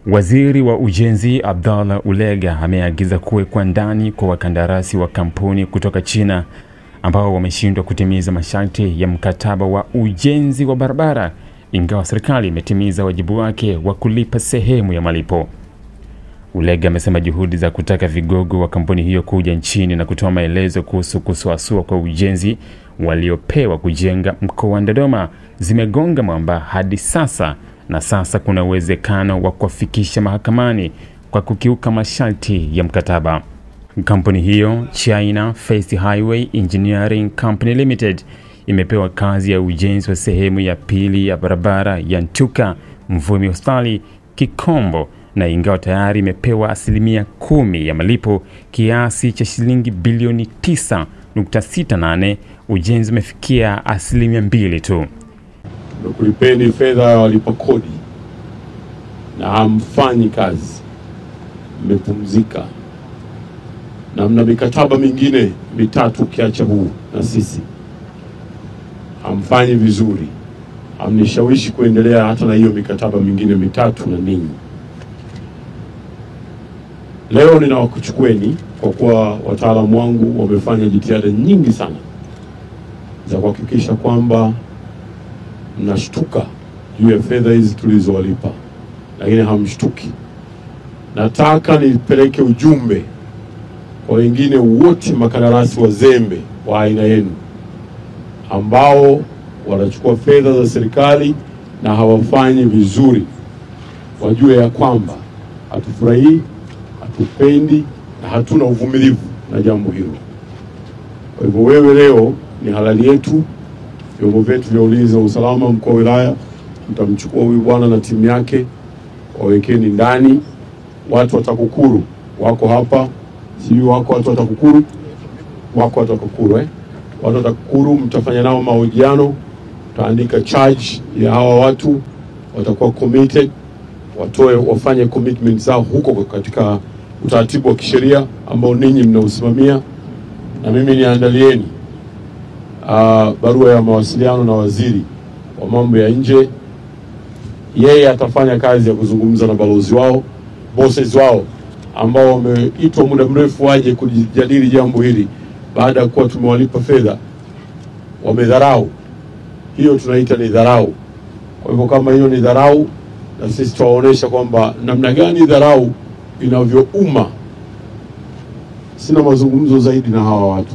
Waziri wa Ujenzi Abdallah Ulega ameagiza kuwekwa ndani kwa wakandarasi wa kampuni kutoka China ambao wameshindwa kutimiza masharti ya mkataba wa ujenzi wa barabara, ingawa serikali imetimiza wajibu wake wa kulipa sehemu ya malipo. Ulega amesema juhudi za kutaka vigogo wa kampuni hiyo kuja nchini na kutoa maelezo kuhusu kusuasua kwa ujenzi waliopewa kujenga mkoa wa Dodoma zimegonga mwamba hadi sasa, na sasa kuna uwezekano wa kufikisha mahakamani kwa kukiuka masharti ya mkataba. Kampuni hiyo, China First Highway Engineering Company Limited, imepewa kazi ya ujenzi wa sehemu ya pili ya barabara ya Ntuka Mvumi Hospitali Kikombo, na ingawa tayari imepewa 10% ya malipo kiasi cha shilingi bilioni 9.68, ujenzi umefikia 2% tu. Kulipeni fedha ya walipa kodi na hamfanyi kazi, mmepumzika, na mna mikataba mingine mitatu kiacha huu na sisi, hamfanyi vizuri, hamnishawishi kuendelea hata na hiyo mikataba mingine mitatu na ninyi. Leo ninawakuchukueni kwa kuwa wataalamu wangu wamefanya jitihada nyingi sana za kuhakikisha kwamba mnashtuka juu ya fedha hizi tulizowalipa, lakini hamshtuki. Nataka nipeleke ujumbe kwa wengine wote makandarasi wazembe wa aina yenu ambao wanachukua fedha za serikali na hawafanyi vizuri, wajue ya kwamba hatufurahii, hatupendi na hatuna uvumilivu na jambo hilo. Kwa hivyo wewe leo ni halali yetu, vyombo vyetu vya ulinzi na usalama, mkuu wa wilaya, mtamchukua huyu bwana na timu yake, wawekeni ndani. Watu wa TAKUKURU wako hapa, sijui wako watu wa TAKUKURU, wako watu wa TAKUKURU watu wa TAKUKURU, mtafanya nao mahojiano, taandika charge ya hawa watu, watakuwa committed, wafanye commitment zao huko katika utaratibu wa kisheria ambao ninyi mnausimamia, na mimi niandalieni barua ya mawasiliano na waziri wa mambo ya nje. Yeye atafanya kazi ya kuzungumza na balozi wao, bosses wao ambao wameitwa muda mrefu waje kujadili jambo hili baada ya kuwa tumewalipa fedha. Wamedharau. Hiyo tunaita ni dharau. Kwa hivyo kama hiyo ni dharau, na sisi tuwaonesha kwamba namna gani dharau inavyouma. Sina mazungumzo zaidi na hawa watu.